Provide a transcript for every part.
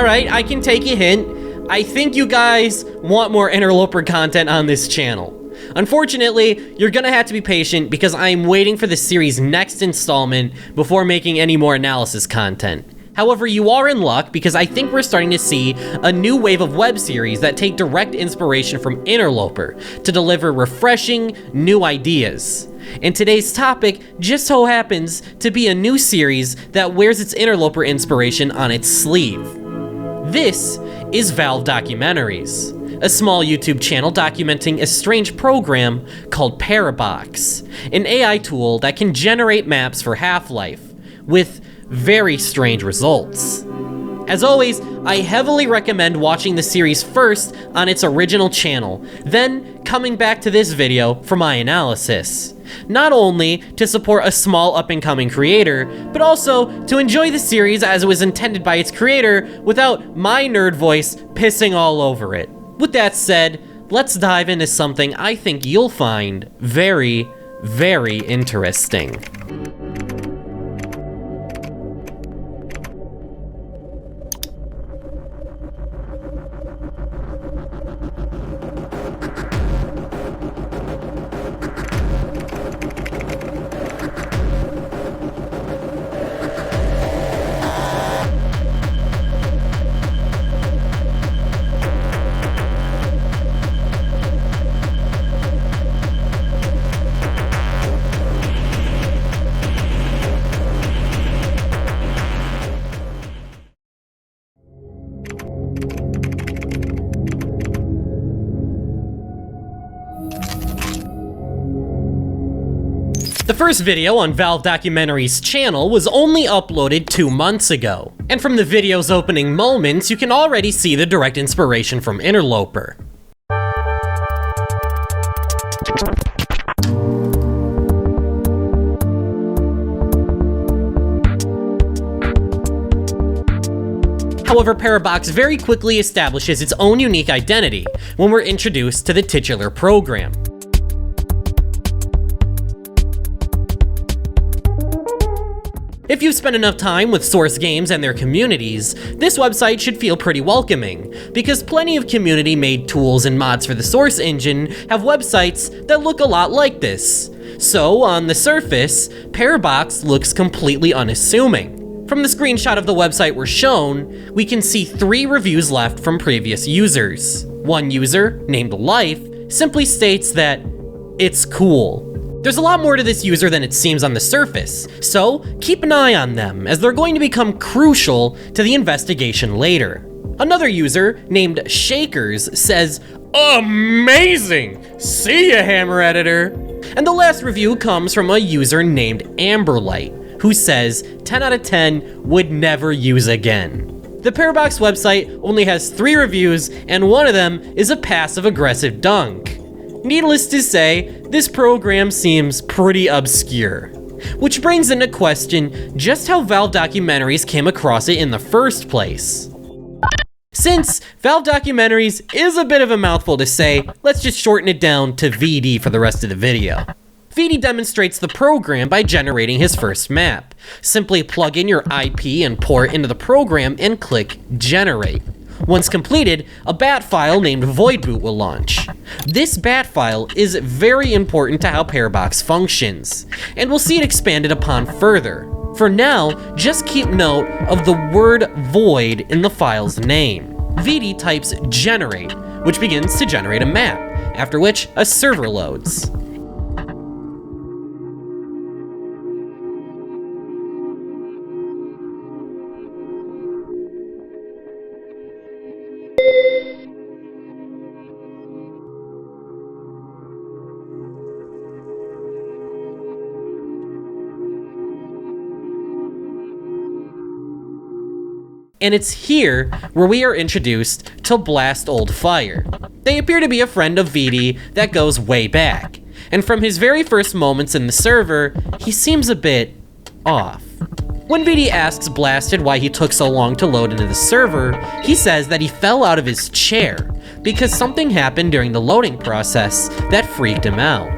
Alright, I can take a hint. I think you guys want more Interloper content on this channel. Unfortunately, you're gonna have to be patient because I'm waiting for the series' next installment before making any more analysis content. However, you are in luck because I think we're starting to see a new wave of web series that take direct inspiration from Interloper to deliver refreshing, new ideas. And today's topic just so happens to be a new series that wears its Interloper inspiration on its sleeve. This is Valve Documentaries, a small YouTube channel documenting a strange program called ParaBox, an AI tool that can generate maps for Half-Life, with very strange results. As always, I heavily recommend watching the series first on its original channel, then coming back to this video for my analysis. Not only to support a small up-and-coming creator, but also to enjoy the series as it was intended by its creator without my nerd voice pissing all over it. With that said, let's dive into something I think you'll find very, very interesting. The first video on Valve Documentaries' channel was only uploaded 2 months ago, and from the video's opening moments, you can already see the direct inspiration from Interloper. However, ParaBox very quickly establishes its own unique identity when we're introduced to the titular program. If you've spent enough time with Source games and their communities, this website should feel pretty welcoming, because plenty of community-made tools and mods for the Source engine have websites that look a lot like this. So, on the surface, ParaBox looks completely unassuming. From the screenshot of the website we're shown, we can see 3 reviews left from previous users. One user, named Life, simply states that it's cool. There's a lot more to this user than it seems on the surface, so keep an eye on them, as they're going to become crucial to the investigation later. Another user, named Shakers, says, "Amazing! See ya, Hammer Editor!" And the last review comes from a user named Amberlight, who says 10 out of 10 would never use again. The ParaBox website only has 3 reviews, and one of them is a passive-aggressive dunk. Needless to say, this program seems pretty obscure. Which brings into question just how Valve Documentaries came across it in the first place. Since Valve Documentaries is a bit of a mouthful to say, let's just shorten it down to VD for the rest of the video. VD demonstrates the program by generating his first map. Simply plug in your IP and port into the program and click Generate. Once completed, a bat file named voidboot will launch. This bat file is very important to how ParaBox functions, and we'll see it expanded upon further. For now, just keep note of the word void in the file's name. VD types generate, which begins to generate a map, after which a server loads. And it's here where we are introduced to Blast Old Fire. They appear to be a friend of VD that goes way back, and from his very first moments in the server, he seems a bit off. When VD asks Blasted why he took so long to load into the server, he says that he fell out of his chair because something happened during the loading process that freaked him out.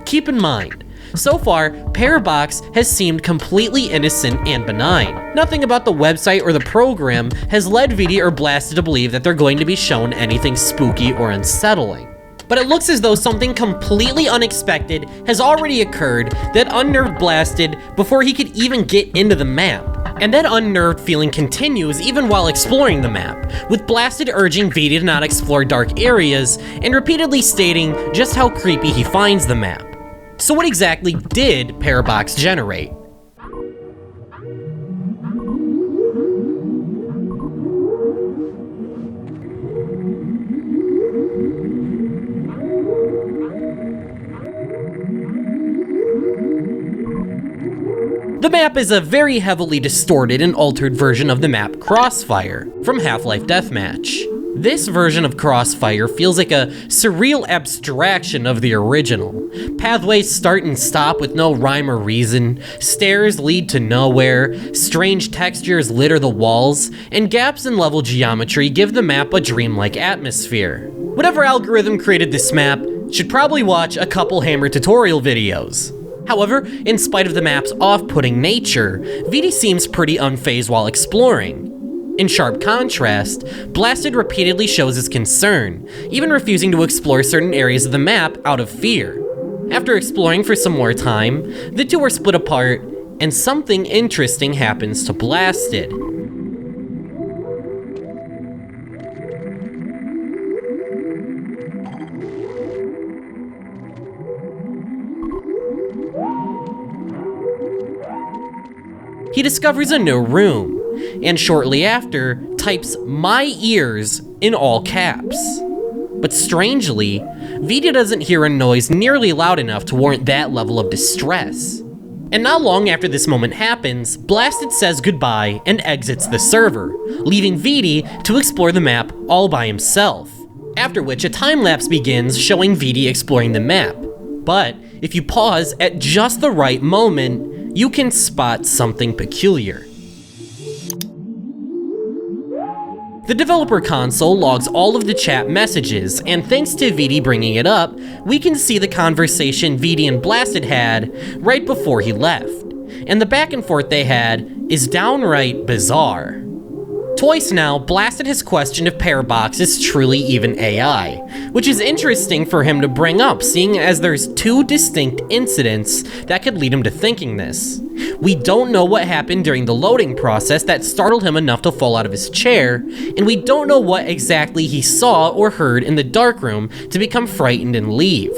Keep in mind, So far, ParaBox has seemed completely innocent and benign. Nothing about the website or the program has led VD or Blasted to believe that they're going to be shown anything spooky or unsettling. But it looks as though something completely unexpected has already occurred that unnerved Blasted before he could even get into the map. And that unnerved feeling continues even while exploring the map, with Blasted urging VD to not explore dark areas and repeatedly stating just how creepy he finds the map. So what exactly did ParaBox generate? The map is a very heavily distorted and altered version of the map Crossfire from Half-Life Deathmatch. This version of Crossfire feels like a surreal abstraction of the original. Pathways start and stop with no rhyme or reason, stairs lead to nowhere, strange textures litter the walls, and gaps in level geometry give the map a dreamlike atmosphere. Whatever algorithm created this map should probably watch a couple Hammer tutorial videos. However, in spite of the map's off-putting nature, VD seems pretty unfazed while exploring. In sharp contrast, Blasted repeatedly shows his concern, even refusing to explore certain areas of the map out of fear. After exploring for some more time, the two are split apart, and something interesting happens to Blasted. He discovers a new room, and shortly after, types "my ears" in all caps. But strangely, VD doesn't hear a noise nearly loud enough to warrant that level of distress. And not long after this moment happens, Blasted says goodbye and exits the server, leaving VD to explore the map all by himself. After which a time-lapse begins showing VD exploring the map. But if you pause at just the right moment, you can spot something peculiar. The developer console logs all of the chat messages, and thanks to VD bringing it up, we can see the conversation VD and Blasted had right before he left. And the back and forth they had is downright bizarre. Twice now, Blasted has questioned if ParaBox is truly even AI, which is interesting for him to bring up, seeing as there's two distinct incidents that could lead him to thinking this. We don't know what happened during the loading process that startled him enough to fall out of his chair, and we don't know what exactly he saw or heard in the darkroom to become frightened and leave.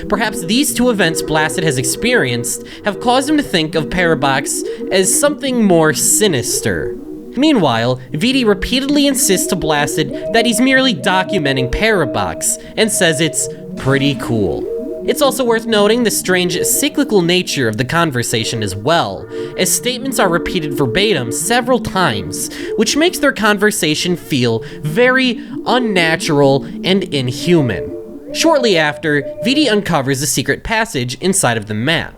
Perhaps these two events Blasted has experienced have caused him to think of ParaBox as something more sinister. Meanwhile, VD repeatedly insists to Blasted that he's merely documenting ParaBox and says it's pretty cool. It's also worth noting the strange cyclical nature of the conversation as well, as statements are repeated verbatim several times, which makes their conversation feel very unnatural and inhuman. Shortly after, VD uncovers a secret passage inside of the map.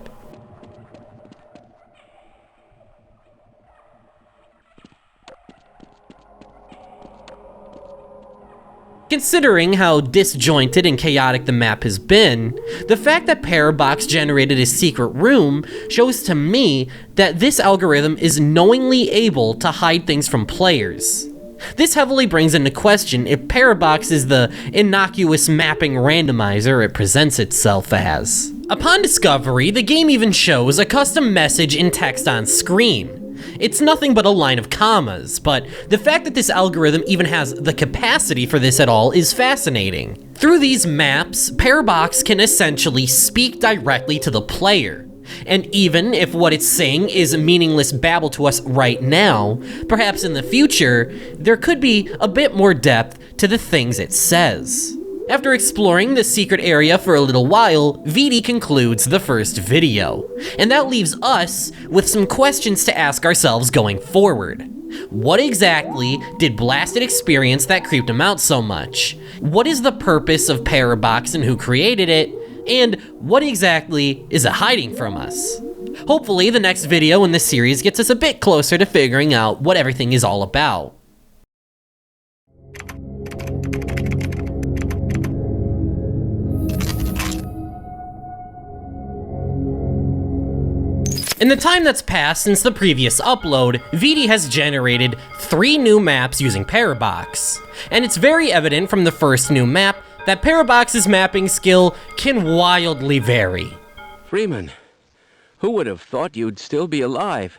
Considering how disjointed and chaotic the map has been, the fact that ParaBox generated a secret room shows to me that this algorithm is knowingly able to hide things from players. This heavily brings into question if ParaBox is the innocuous mapping randomizer it presents itself as. Upon discovery, the game even shows a custom message in text on screen. It's nothing but a line of commas, but the fact that this algorithm even has the capacity for this at all is fascinating. Through these maps, ParaBox can essentially speak directly to the player. And even if what it's saying is meaningless babble to us right now, perhaps in the future, there could be a bit more depth to the things it says. After exploring the secret area for a little while, VD concludes the first video. And that leaves us with some questions to ask ourselves going forward. What exactly did Blasted experience that creeped him out so much? What is the purpose of ParaBox and who created it? And what exactly is it hiding from us? Hopefully the next video in this series gets us a bit closer to figuring out what everything is all about. In the time that's passed since the previous upload, VD has generated 3 new maps using ParaBox. And it's very evident from the first new map that ParaBox's mapping skill can wildly vary. Freeman, who would have thought you'd still be alive?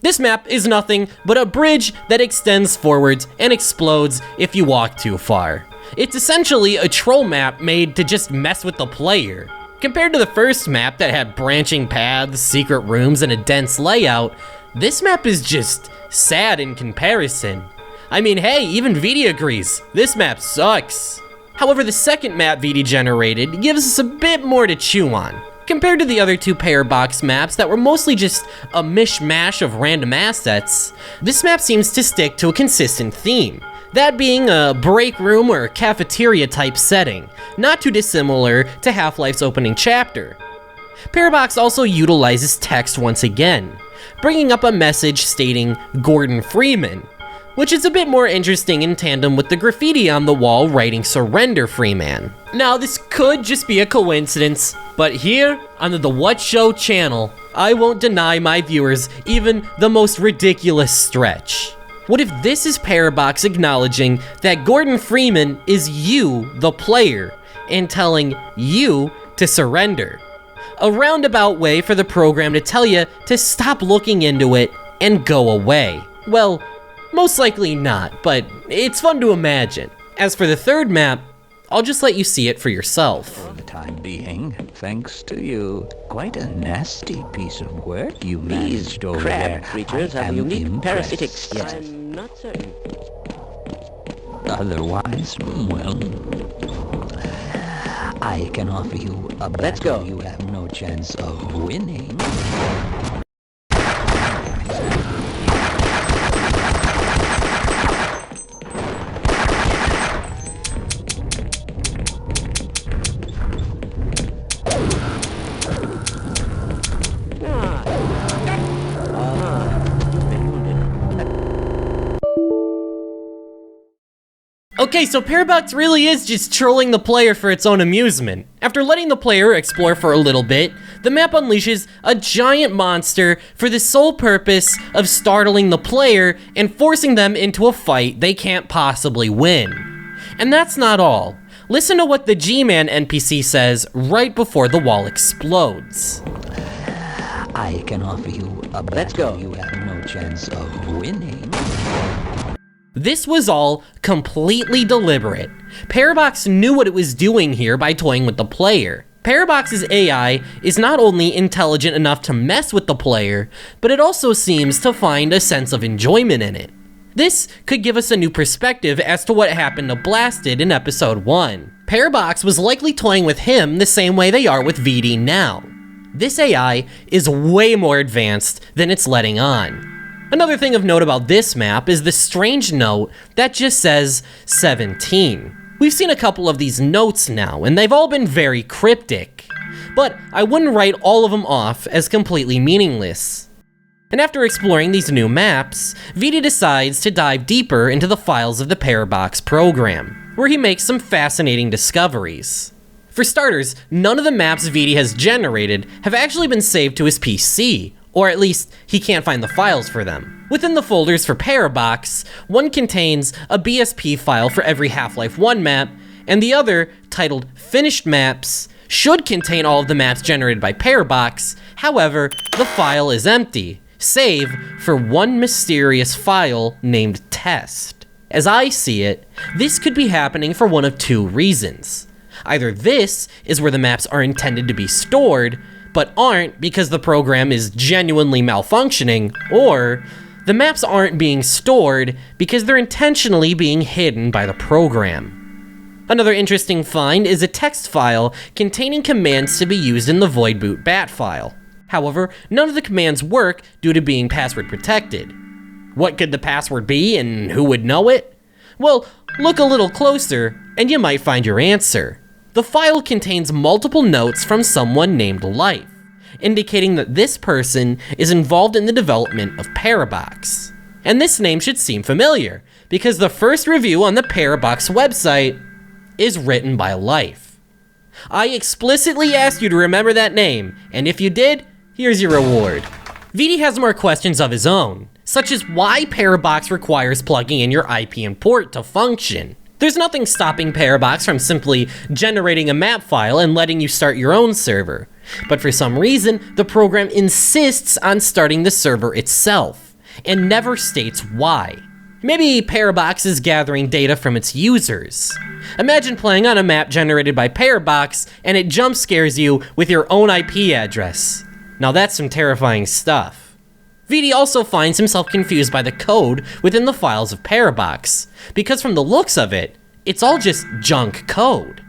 This map is nothing but a bridge that extends forwards and explodes if you walk too far. It's essentially a troll map made to just mess with the player. Compared to the first map that had branching paths, secret rooms, and a dense layout, this map is just sad in comparison. I mean, hey, even VD agrees, this map sucks. However, the second map VD generated gives us a bit more to chew on. Compared to the other 2 ParaBox maps that were mostly just a mishmash of random assets, this map seems to stick to a consistent theme, that being a break room or cafeteria type setting, not too dissimilar to Half-Life's opening chapter. ParaBox also utilizes text once again, bringing up a message stating Gordon Freeman, which is a bit more interesting in tandem with the graffiti on the wall writing "Surrender, Freeman." Now, this could just be a coincidence, but here on the TheWhat Show channel, I won't deny my viewers even the most ridiculous stretch. What if this is ParaBox acknowledging that Gordon Freeman is you, the player, and telling you to surrender? A roundabout way for the program to tell you to stop looking into it and go away. Well, most likely not, but it's fun to imagine. As for the third map, I'll just let you see it for yourself. For the time being, thanks to you. Quite a nasty piece of work you managed over there. These crab creatures have a unique parasitic skin. I'm not certain. Otherwise, well, I can offer you a battle. Let's go. You have no chance of winning. Okay, so ParaBox really is just trolling the player for its own amusement. After letting the player explore for a little bit, the map unleashes a giant monster for the sole purpose of startling the player and forcing them into a fight they can't possibly win. And that's not all. Listen to what the G-Man NPC says right before the wall explodes. I can offer you a battle. Let's go. You have no chance of winning. This was all completely deliberate. ParaBox knew what it was doing here by toying with the player. ParaBox's AI is not only intelligent enough to mess with the player, but it also seems to find a sense of enjoyment in it. This could give us a new perspective as to what happened to Blasted in episode 1. ParaBox was likely toying with him the same way they are with VD now. This AI is way more advanced than it's letting on. Another thing of note about this map is the strange note that just says 17. We've seen a couple of these notes now, and they've all been very cryptic. But I wouldn't write all of them off as completely meaningless. And after exploring these new maps, VD decides to dive deeper into the files of the ParaBox program, where he makes some fascinating discoveries. For starters, none of the maps VD has generated have actually been saved to his PC, or at least he can't find the files for them. Within the folders for ParaBox, one contains a BSP file for every Half-Life 1 map, and the other, titled Finished Maps, should contain all of the maps generated by ParaBox. However, the file is empty, save for one mysterious file named Test. As I see it, this could be happening for one of 2 reasons. Either this is where the maps are intended to be stored, but aren't because the program is genuinely malfunctioning, or the maps aren't being stored because they're intentionally being hidden by the program. Another interesting find is a text file containing commands to be used in the void boot bat file. However, none of the commands work due to being password protected. What could the password be and who would know it? Well, look a little closer and you might find your answer. The file contains multiple notes from someone named Life, indicating that this person is involved in the development of ParaBox. And this name should seem familiar, because the first review on the ParaBox website is written by Life. I explicitly asked you to remember that name, and if you did, here's your reward. VD has more questions of his own, such as why ParaBox requires plugging in your IP and port to function. There's nothing stopping ParaBox from simply generating a map file and letting you start your own server. But for some reason, the program insists on starting the server itself, and never states why. Maybe ParaBox is gathering data from its users. Imagine playing on a map generated by ParaBox and it jump scares you with your own IP address. Now that's some terrifying stuff. VD also finds himself confused by the code within the files of ParaBox, because from the looks of it, it's all just junk code.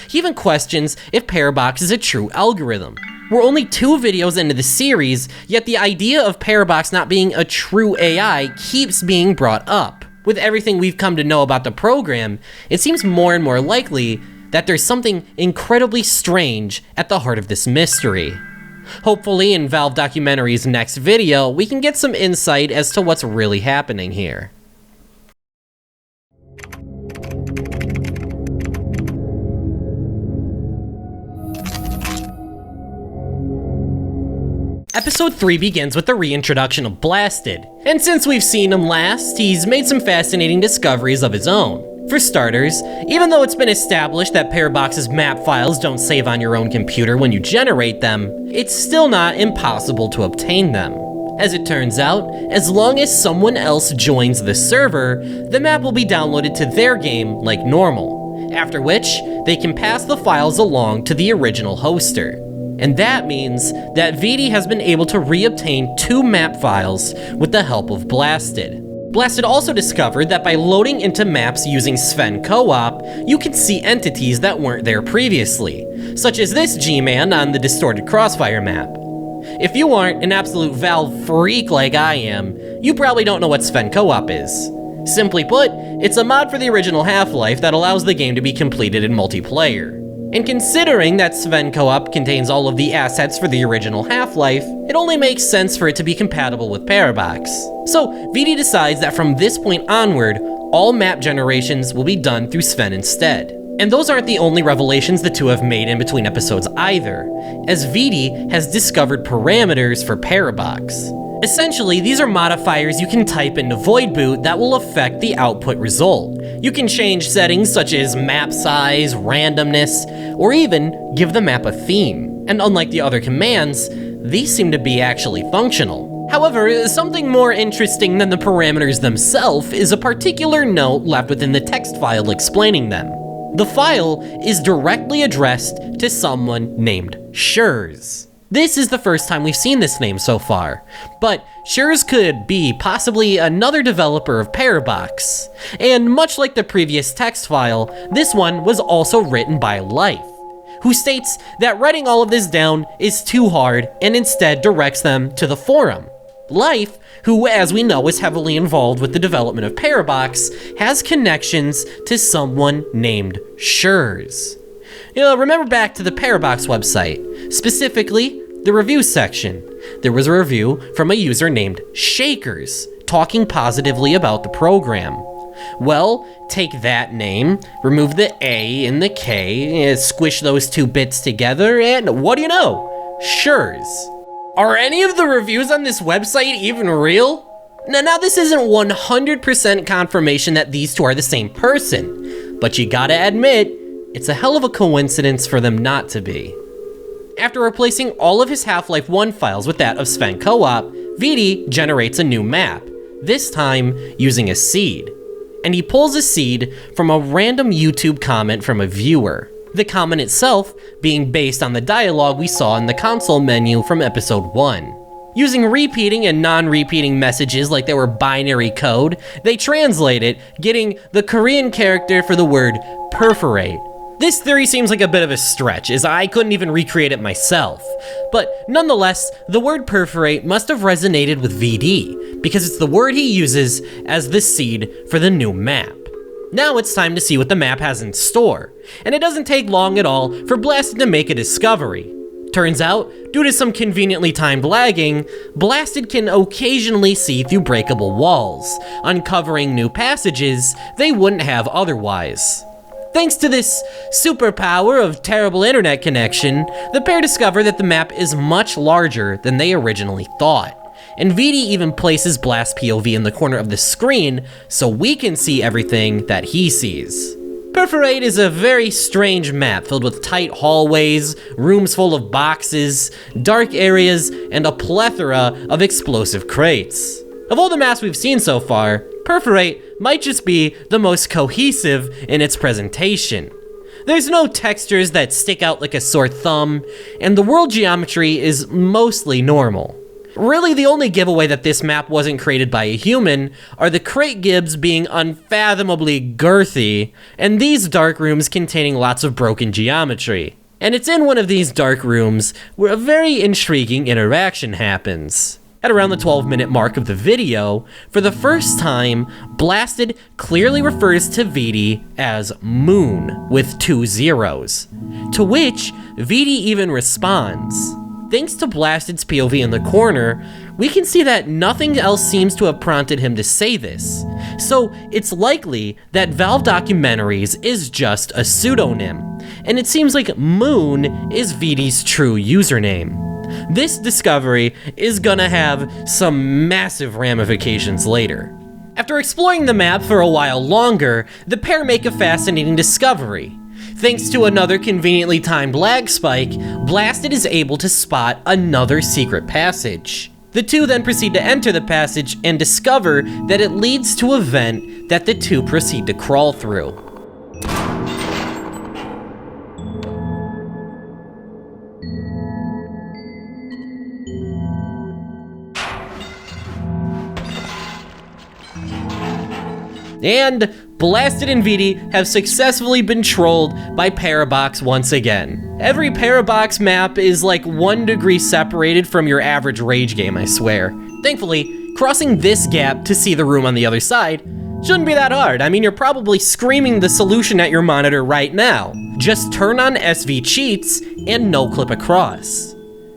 He even questions if ParaBox is a true algorithm. We're only 2 videos into the series, yet the idea of ParaBox not being a true AI keeps being brought up. With everything we've come to know about the program, it seems more and more likely that there's something incredibly strange at the heart of this mystery. Hopefully in Valve Documentary's next video, we can get some insight as to what's really happening here. Episode 3 begins with the reintroduction of Blasted, and since we've seen him last, he's made some fascinating discoveries of his own. For starters, even though it's been established that ParaBox's map files don't save on your own computer when you generate them, it's still not impossible to obtain them. As it turns out, as long as someone else joins the server, the map will be downloaded to their game like normal, after which they can pass the files along to the original hoster. And that means that VD has been able to reobtain 2 map files with the help of Blasted. Blasted also discovered that by loading into maps using Sven Co-op, you can see entities that weren't there previously, such as this G-Man on the Distorted Crossfire map. If you aren't an absolute Valve freak like I am, you probably don't know what Sven Co-op is. Simply put, it's a mod for the original Half-Life that allows the game to be completed in multiplayer. And considering that Sven Co-op contains all of the assets for the original Half-Life, it only makes sense for it to be compatible with ParaBox. So VD decides that from this point onward, all map generations will be done through Sven instead. And those aren't the only revelations the two have made in between episodes either, as VD has discovered parameters for ParaBox. Essentially, these are modifiers you can type into Void Boot that will affect the output result. You can change settings such as map size, randomness, or even give the map a theme. And unlike the other commands, these seem to be actually functional. However, something more interesting than the parameters themselves is a particular note left within the text file explaining them. The file is directly addressed to someone named Schurz. This is the first time we've seen this name so far, but Schurz could be possibly another developer of ParaBox. And much like the previous text file, this one was also written by Life, who states that writing all of this down is too hard and instead directs them to the forum. Life, who as we know is heavily involved with the development of ParaBox, has connections to someone named Schurz. Remember back to the ParaBox website, specifically the review section. There was a review from a user named Shakers, talking positively about the program. Well, take that name, remove the A and the K, squish those 2 bits together, and what do you know? Schurz. Are any of the reviews on this website even real? Now this isn't 100% confirmation that these 2 are the same person, but you gotta admit, it's a hell of a coincidence for them not to be. After replacing all of his Half-Life 1 files with that of Sven Co-op, VD generates a new map, this time using a seed. And he pulls a seed from a random YouTube comment from a viewer, the comment itself being based on the dialogue we saw in the console menu from episode 1. Using repeating and non-repeating messages like they were binary code, they translate it, getting the Korean character for the word perforate. This theory seems like a bit of a stretch, as I couldn't even recreate it myself. But nonetheless, the word perforate must have resonated with VD, because it's the word he uses as the seed for the new map. Now it's time to see what the map has in store, and it doesn't take long at all for Blasted to make a discovery. Turns out, due to some conveniently timed lagging, Blasted can occasionally see through breakable walls, uncovering new passages they wouldn't have otherwise. Thanks to this superpower of terrible internet connection, the pair discover that the map is much larger than they originally thought. And VD even places Blast POV in the corner of the screen so we can see everything that he sees. Perforate is a very strange map filled with tight hallways, rooms full of boxes, dark areas, and a plethora of explosive crates. Of all the maps we've seen so far, Perforate might just be the most cohesive in its presentation. There's no textures that stick out like a sore thumb, and the world geometry is mostly normal. Really, the only giveaway that this map wasn't created by a human are the crate gibs being unfathomably girthy, and these dark rooms containing lots of broken geometry. And it's in one of these dark rooms where a very intriguing interaction happens. At around the 12-minute mark of the video, for the first time, Blasted clearly refers to VD as Moon with 2 zeros, to which VD even responds. Thanks to Blasted's POV in the corner, we can see that nothing else seems to have prompted him to say this. So it's likely that Valve Documentaries is just a pseudonym, and it seems like Moon is VD's true username. This discovery is gonna have some massive ramifications later. After exploring the map for a while longer, the pair make a fascinating discovery. Thanks to another conveniently timed lag spike, Blasted is able to spot another secret passage. The two then proceed to enter the passage and discover that it leads to a vent that the two proceed to crawl through. And Blasted and VD have successfully been trolled by ParaBox once again. Every ParaBox map is like 1 degree separated from your average Rage game, I swear. Thankfully, crossing this gap to see the room on the other side shouldn't be that hard. I mean, you're probably screaming the solution at your monitor right now. Just turn on SV cheats and no-clip across.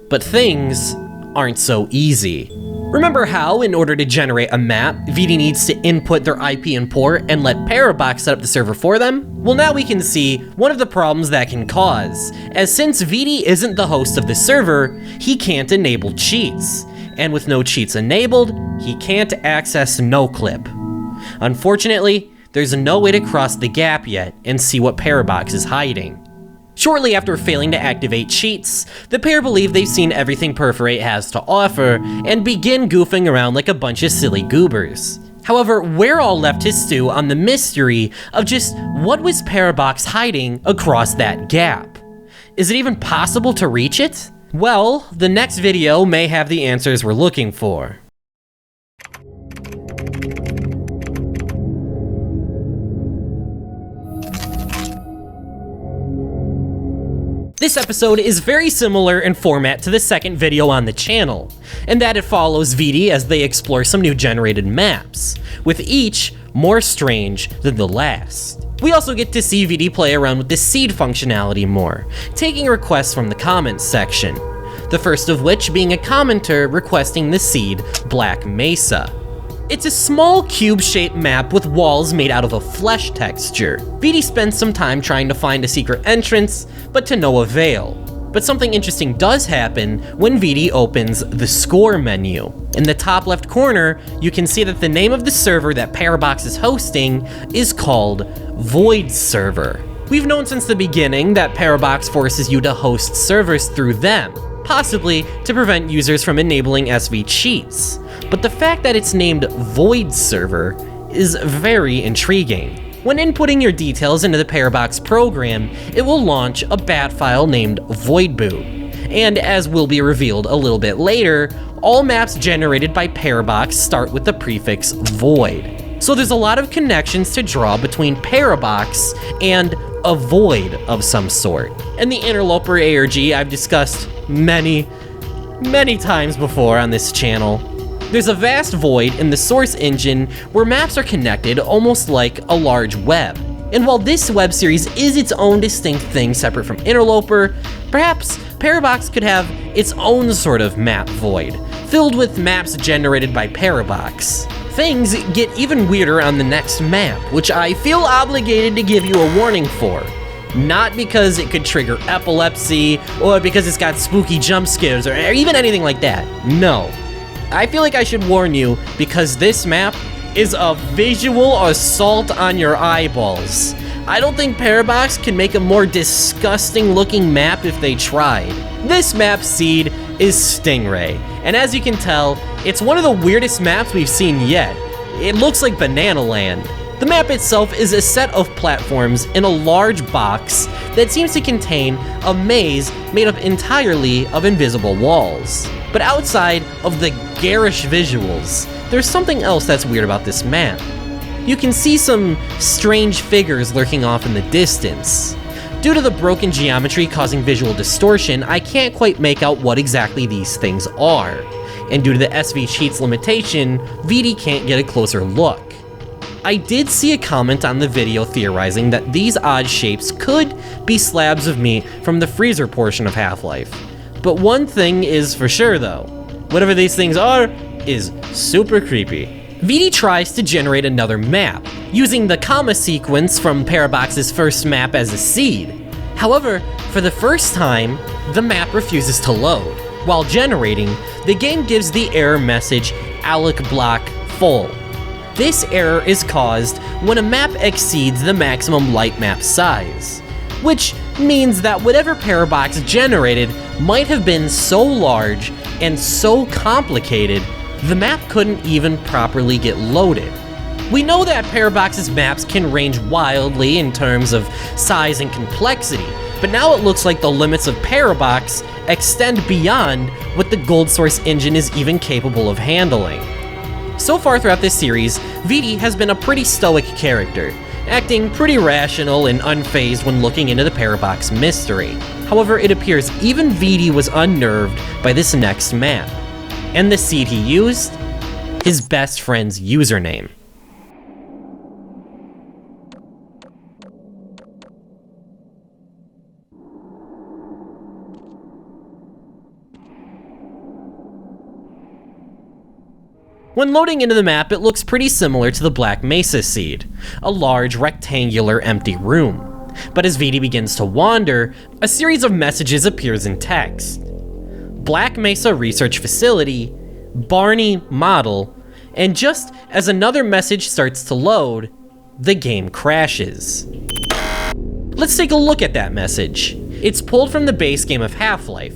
But things aren't so easy. Remember how, in order to generate a map, VD needs to input their IP and port and let ParaBox set up the server for them? Well, now we can see one of the problems that can cause, as since VD isn't the host of the server, he can't enable cheats. And with no cheats enabled, he can't access no-clip. Unfortunately, there's no way to cross the gap yet and see what ParaBox is hiding. Shortly after failing to activate cheats, the pair believe they've seen everything Perforate has to offer and begin goofing around like a bunch of silly goobers. However, we're all left to stew on the mystery of just what was ParaBox hiding across that gap. Is it even possible to reach it? Well, the next video may have the answers we're looking for. This episode is very similar in format to the second video on the channel, in that it follows VD as they explore some new generated maps, with each more strange than the last. We also get to see VD play around with the seed functionality more, taking requests from the comments section, the first of which being a commenter requesting the seed Black Mesa. It's a small cube-shaped map with walls made out of a flesh texture. VD spends some time trying to find a secret entrance, but to no avail. But something interesting does happen when VD opens the score menu. In the top left corner, you can see that the name of the server that ParaBox is hosting is called Void Server. We've known since the beginning that ParaBox forces you to host servers through them, possibly to prevent users from enabling SV cheats. But the fact that it's named Void Server is very intriguing. When inputting your details into the ParaBox program, it will launch a bat file named voidboot. And as will be revealed a little bit later, all maps generated by ParaBox start with the prefix void. So there's a lot of connections to draw between ParaBox and a void of some sort. And the Interloper ARG I've discussed many times before on this channel. There's a vast void in the source engine where maps are connected almost like a large web. And while this web series is its own distinct thing separate from Interloper, perhaps ParaBox could have its own sort of map void, filled with maps generated by ParaBox. Things get even weirder on the next map, which I feel obligated to give you a warning for. Not because it could trigger epilepsy, or because it's got spooky jump scares, or even anything like that. No. I feel like I should warn you because this map is a visual assault on your eyeballs. I don't think ParaBox can make a more disgusting looking map if they tried. This map seed is Stingray, and as you can tell, it's one of the weirdest maps we've seen yet. It looks like Banana Land. The map itself is a set of platforms in a large box that seems to contain a maze made up entirely of invisible walls. But outside of the garish visuals, there's something else that's weird about this map. You can see some strange figures lurking off in the distance. Due to the broken geometry causing visual distortion, I can't quite make out what exactly these things are. And due to the SV cheats limitation, VD can't get a closer look. I did see a comment on the video theorizing that these odd shapes could be slabs of meat from the freezer portion of Half-Life. But one thing is for sure though, whatever these things are is super creepy. VD tries to generate another map, using the comma sequence from ParaBox's first map as a seed. However, for the first time, the map refuses to load. While generating, the game gives the error message alloc block full. This error is caused when a map exceeds the maximum light map size, which means that whatever ParaBox generated might have been so large and so complicated, the map couldn't even properly get loaded. We know that ParaBox's maps can range wildly in terms of size and complexity, but now it looks like the limits of ParaBox extend beyond what the Gold Source engine is even capable of handling. So far throughout this series, VD has been a pretty stoic character, acting pretty rational and unfazed when looking into the ParaBox mystery. However, it appears even VD was unnerved by this next map. And the seed he used? His best friend's username. When loading into the map, it looks pretty similar to the Black Mesa seed, a large rectangular empty room. But as VD begins to wander, a series of messages appears in text. Black Mesa Research Facility, Barney Model, and just as another message starts to load, the game crashes. Let's take a look at that message. It's pulled from the base game of Half-Life.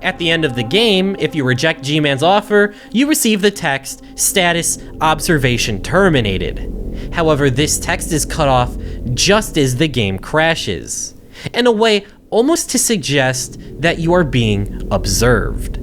At the end of the game, if you reject G-Man's offer, you receive the text, status, observation terminated. However, this text is cut off just as the game crashes, in a way almost to suggest that you are being observed.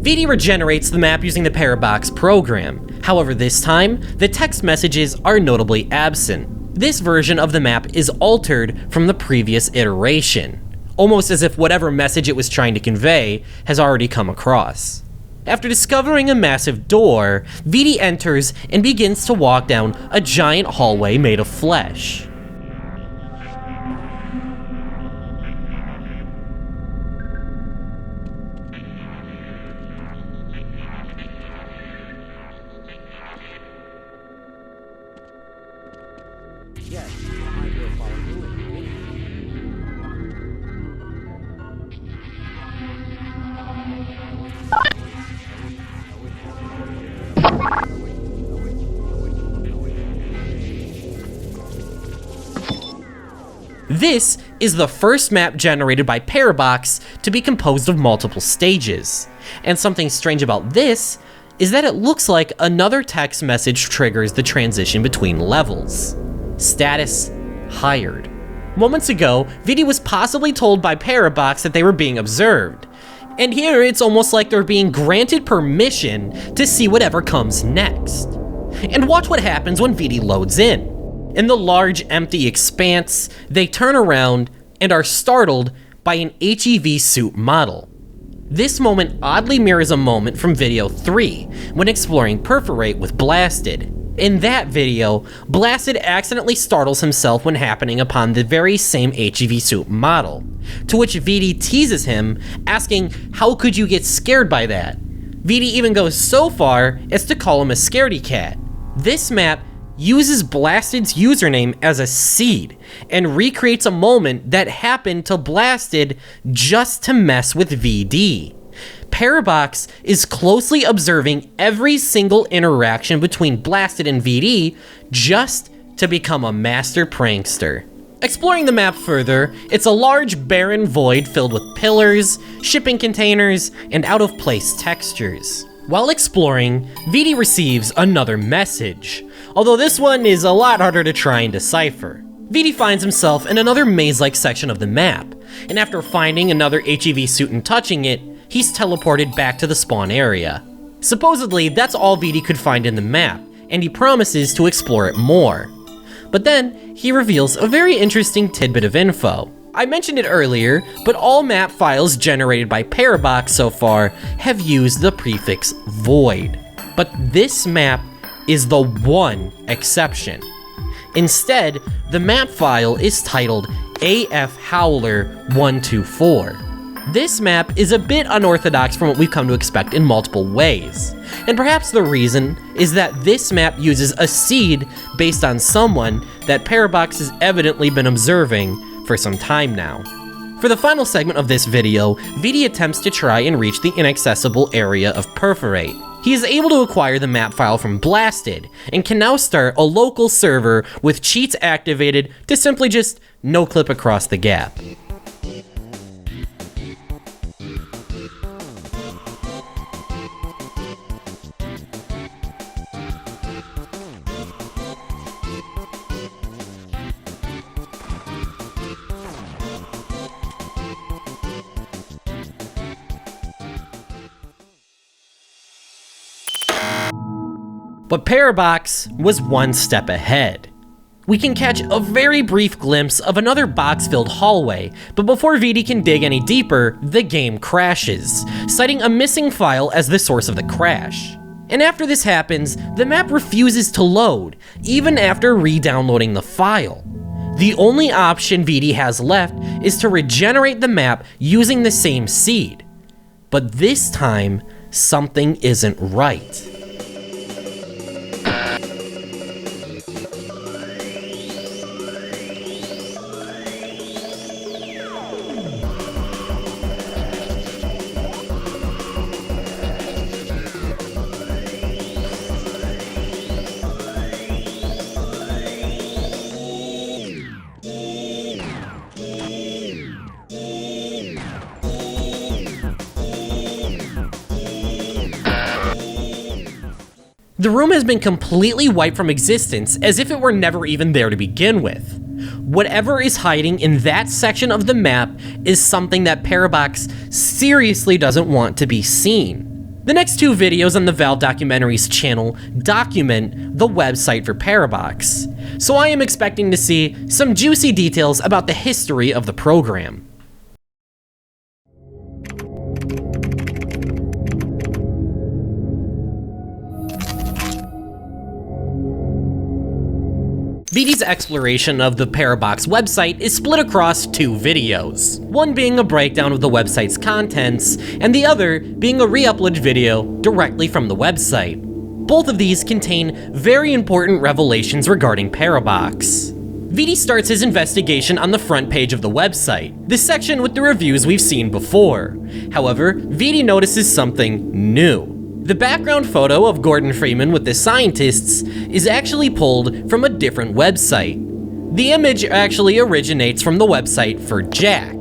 VD regenerates the map using the ParaBox program. However, this time, the text messages are notably absent. This version of the map is altered from the previous iteration, almost as if whatever message it was trying to convey has already come across. After discovering a massive door, VD enters and begins to walk down a giant hallway made of flesh. This is the first map generated by ParaBox to be composed of multiple stages. And something strange about this is that it looks like another text message triggers the transition between levels. Status hired. Moments ago, VD was possibly told by ParaBox that they were being observed. And here it's almost like they're being granted permission to see whatever comes next. And watch what happens when VD loads in. In the large empty expanse, they turn around and are startled by an HEV suit model. This moment oddly mirrors a moment from video 3, when exploring Perforate with Blasted. In that video, Blasted accidentally startles himself when happening upon the very same HEV suit model, to which VD teases him, asking, "How could you get scared by that?" VD even goes so far as to call him a scaredy cat. This map uses Blasted's username as a seed, and recreates a moment that happened to Blasted just to mess with VD. ParaBox is closely observing every single interaction between Blasted and VD just to become a master prankster. Exploring the map further, it's a large barren void filled with pillars, shipping containers, and out-of-place textures. While exploring, VD receives another message, although this one is a lot harder to try and decipher. VD finds himself in another maze-like section of the map, and after finding another HEV suit and touching it, he's teleported back to the spawn area. Supposedly, that's all VD could find in the map, and he promises to explore it more. But then, he reveals a very interesting tidbit of info. I mentioned it earlier, but all map files generated by ParaBox so far have used the prefix void. But this map is the one exception. Instead, the map file is titled AF Howler 124. This map is a bit unorthodox from what we've come to expect in multiple ways, and perhaps the reason is that this map uses a seed based on someone that ParaBox has evidently been observing for some time now. For the final segment of this video, VD attempts to try and reach the inaccessible area of Perforate. He is able to acquire the map file from Blasted, and can now start a local server with cheats activated to simply just no-clip across the gap. But ParaBox was one step ahead. We can catch a very brief glimpse of another box-filled hallway, but before VD can dig any deeper, the game crashes, citing a missing file as the source of the crash. And after this happens, the map refuses to load, even after re-downloading the file. The only option VD has left is to regenerate the map using the same seed. But this time, something isn't right. The room has been completely wiped from existence as if it were never even there to begin with. Whatever is hiding in that section of the map is something that ParaBox seriously doesn't want to be seen. The next two videos on the Valve Documentaries channel document the website for ParaBox, so I am expecting to see some juicy details about the history of the program. VD's exploration of the ParaBox website is split across two videos, one being a breakdown of the website's contents, and the other being a re-upload video directly from the website. Both of these contain very important revelations regarding ParaBox. VD starts his investigation on the front page of the website, this section with the reviews we've seen before. However, VD notices something new. The background photo of Gordon Freeman with the scientists is actually pulled from a different website. The image actually originates from the website for Jack.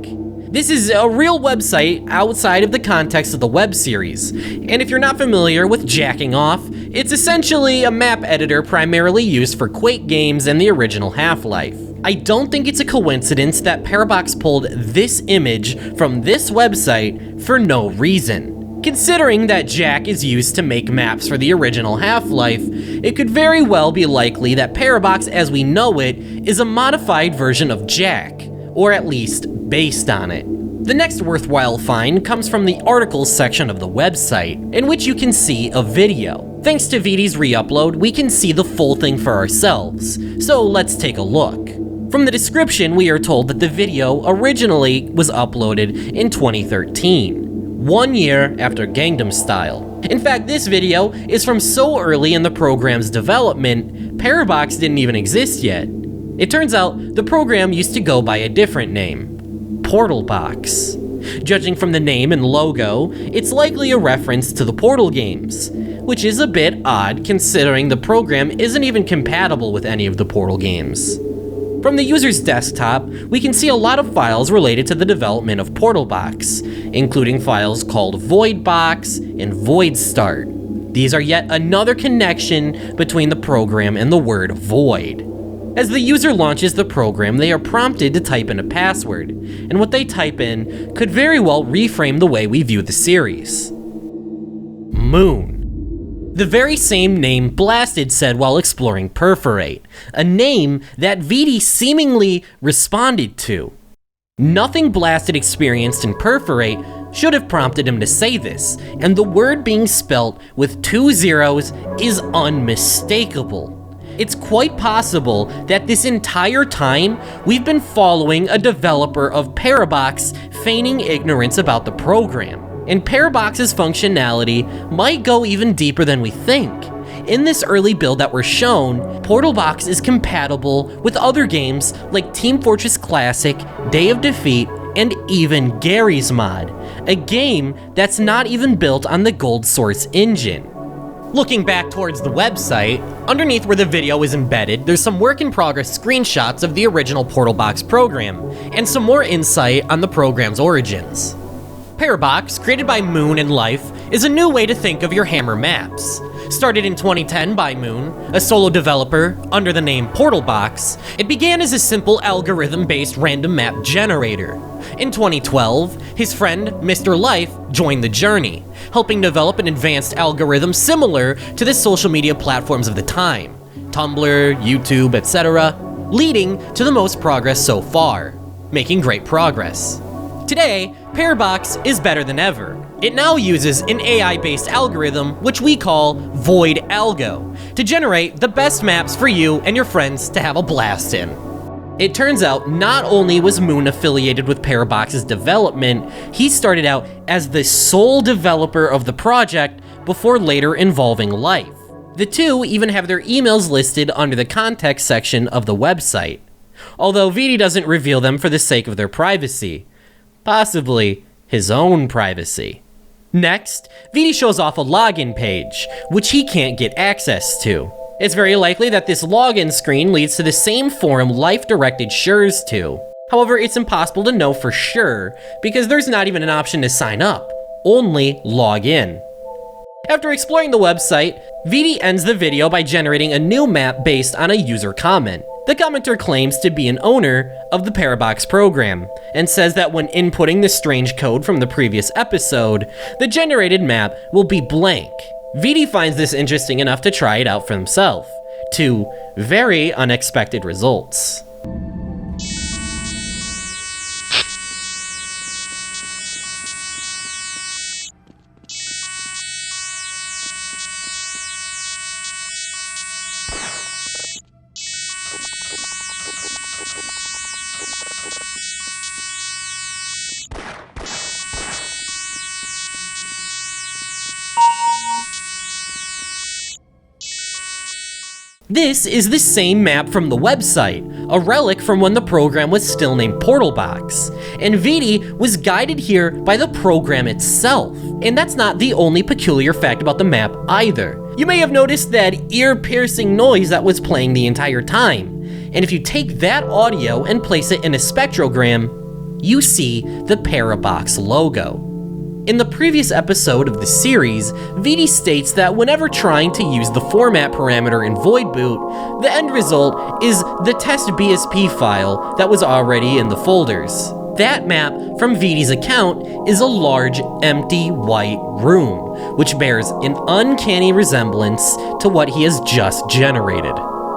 This is a real website outside of the context of the web series, and if you're not familiar with jacking off, it's essentially a map editor primarily used for Quake games and the original Half-Life. I don't think it's a coincidence that ParaBox pulled this image from this website for no reason. Considering that Jack is used to make maps for the original Half-Life, it could very well be likely that ParaBox as we know it is a modified version of Jack, or at least based on it. The next worthwhile find comes from the articles section of the website, in which you can see a video. Thanks to VD's re-upload, we can see the full thing for ourselves, so let's take a look. From the description, we are told that the video originally was uploaded in 2013, 1 year after Gangnam Style. In fact, this video is from so early in the program's development, ParaBox didn't even exist yet. It turns out the program used to go by a different name, PortalBox. Judging from the name and logo, it's likely a reference to the Portal games, which is a bit odd considering the program isn't even compatible with any of the Portal games. From the user's desktop, we can see a lot of files related to the development of PortalBox, including files called VoidBox and VoidStart. These are yet another connection between the program and the word void. As the user launches the program, they are prompted to type in a password, and what they type in could very well reframe the way we view the series. Moon. The very same name Blasted said while exploring Perforate, a name that VD seemingly responded to. Nothing Blasted experienced in Perforate should have prompted him to say this, and the word being spelt with 2 zeros is unmistakable. It's quite possible that this entire time we've been following a developer of ParaBox feigning ignorance about the program. And ParaBox's functionality might go even deeper than we think. In this early build that we're shown, PortalBox is compatible with other games like Team Fortress Classic, Day of Defeat, and even Garry's Mod, a game that's not even built on the Gold Source engine. Looking back towards the website, underneath where the video is embedded, there's some work-in-progress screenshots of the original PortalBox program, and some more insight on the program's origins. ParaBox, created by Moon and Life, is a new way to think of your Hammer maps. Started in 2010 by Moon, a solo developer under the name PortalBox, it began as a simple algorithm-based random map generator. In 2012, his friend, Mr. Life, joined the journey, helping develop an advanced algorithm similar to the social media platforms of the time, Tumblr, YouTube, etc., leading to the most progress so far, making great progress. Today, ParaBox is better than ever. It now uses an AI-based algorithm, which we call Void Algo, to generate the best maps for you and your friends to have a blast in. It turns out not only was Moon affiliated with ParaBox's development, he started out as the sole developer of the project before later involving Life. The two even have their emails listed under the context section of the website, although VD doesn't reveal them for the sake of their privacy. Possibly his own privacy. Next, VD shows off a login page, which he can't get access to. It's very likely that this login screen leads to the same forum Life directed Shurs to. However, it's impossible to know for sure, because there's not even an option to sign up, only log in. After exploring the website, VD ends the video by generating a new map based on a user comment. The commenter claims to be an owner of the ParaBox program, and says that when inputting the strange code from the previous episode, the generated map will be blank. VD finds this interesting enough to try it out for himself, to very unexpected results. This is the same map from the website, a relic from when the program was still named PortalBox, and VD was guided here by the program itself. And that's not the only peculiar fact about the map either. You may have noticed that ear-piercing noise that was playing the entire time, and if you take that audio and place it in a spectrogram, you see the ParaBox logo. In the previous episode of the series, VD states that whenever trying to use the format parameter in VoidBoot, the end result is the test BSP file that was already in the folders. That map from VD's account is a large, empty, white room, which bears an uncanny resemblance to what he has just generated.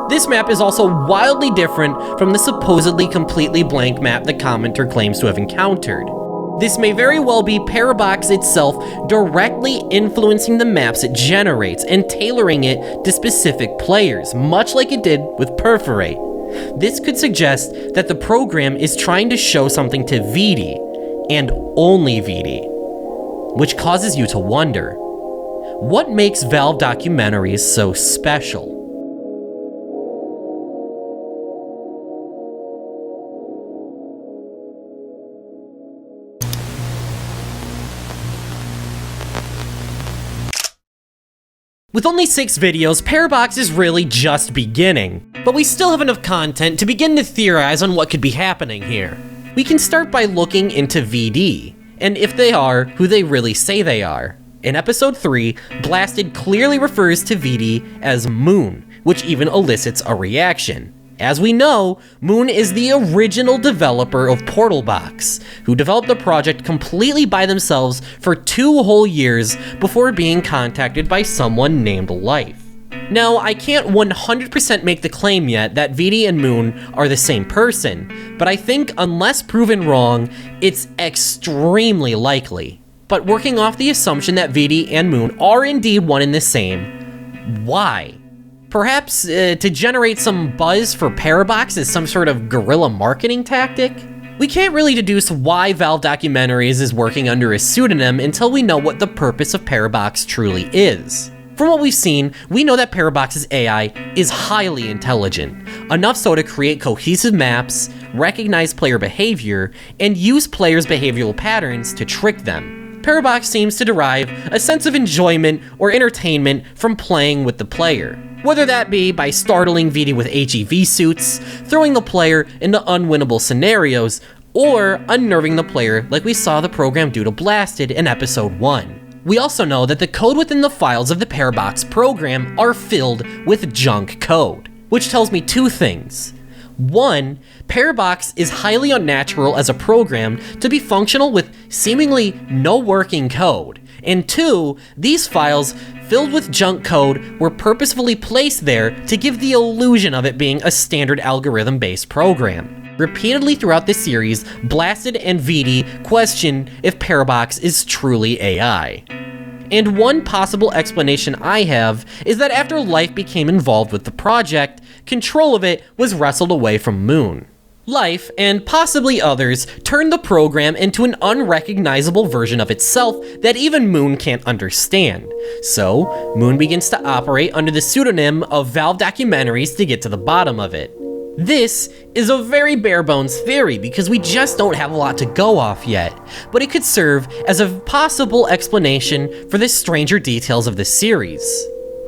This map is also wildly different from the supposedly completely blank map the commenter claims to have encountered. This may very well be ParaBox itself directly influencing the maps it generates and tailoring it to specific players, much like it did with Perforate. This could suggest that the program is trying to show something to VD, and only VD, which causes you to wonder, what makes Valve documentaries so special? With only 6 videos, ParaBox is really just beginning, but we still have enough content to begin to theorize on what could be happening here. We can start by looking into VD, and if they are who they really say they are. In episode 3, Blasted clearly refers to VD as Moon, which even elicits a reaction. As we know, Moon is the original developer of PortalBox, who developed the project completely by themselves for 2 whole years before being contacted by someone named Life. Now, I can't 100% make the claim yet that VD and Moon are the same person, but I think unless proven wrong, it's extremely likely. But working off the assumption that VD and Moon are indeed one and the same, why? Perhaps to generate some buzz for ParaBox as some sort of guerrilla marketing tactic? We can't really deduce why Valve Documentaries is working under a pseudonym until we know what the purpose of ParaBox truly is. From what we've seen, we know that ParaBox's AI is highly intelligent, enough so to create cohesive maps, recognize player behavior, and use players' behavioral patterns to trick them. ParaBox seems to derive a sense of enjoyment or entertainment from playing with the player, whether that be by startling VD with HEV suits, throwing the player into unwinnable scenarios, or unnerving the player like we saw the program do to Blasted in episode 1. We also know that the code within the files of the ParaBox program are filled with junk code, which tells me 2 things. 1, ParaBox is highly unnatural as a program to be functional with seemingly no working code. And 2, these files filled with junk code were purposefully placed there to give the illusion of it being a standard algorithm-based program. Repeatedly throughout the series, Blasted and VD question if ParaBox is truly AI. And one possible explanation I have is that after Life became involved with the project, control of it was wrestled away from Moon. Life, and possibly others, turned the program into an unrecognizable version of itself that even Moon can't understand. So, Moon begins to operate under the pseudonym of Valve Documentaries to get to the bottom of it. This is a very bare-bones theory because we just don't have a lot to go off yet, but it could serve as a possible explanation for the stranger details of the series.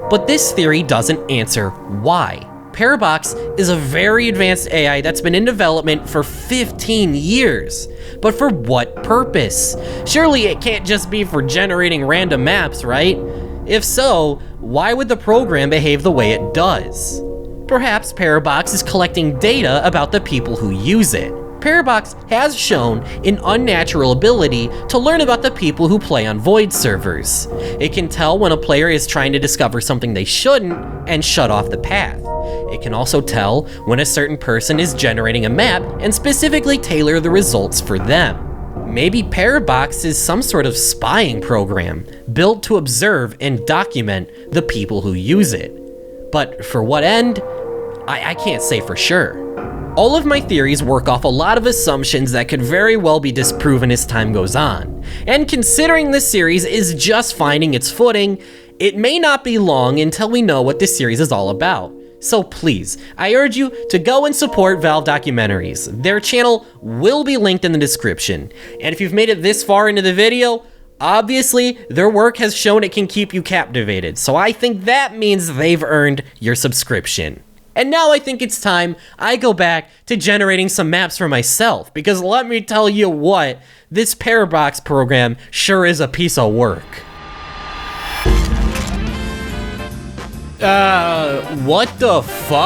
But this theory doesn't answer why. ParaBox is a very advanced AI that's been in development for 15 years. But for what purpose? Surely it can't just be for generating random maps, right? If so, why would the program behave the way it does? Perhaps ParaBox is collecting data about the people who use it. ParaBox has shown an unnatural ability to learn about the people who play on Void servers. It can tell when a player is trying to discover something they shouldn't and shut off the path. It can also tell when a certain person is generating a map and specifically tailor the results for them. Maybe ParaBox is some sort of spying program built to observe and document the people who use it. But for what end? I can't say for sure. All of my theories work off a lot of assumptions that could very well be disproven as time goes on. And considering this series is just finding its footing, it may not be long until we know what this series is all about. So please, I urge you to go and support Valve Documentaries. Their channel will be linked in the description. And if you've made it this far into the video, obviously their work has shown it can keep you captivated. So I think that means they've earned your subscription. And now I think it's time I go back to generating some maps for myself, because let me tell you what, this ParaBox program sure is a piece of work. What the fuck?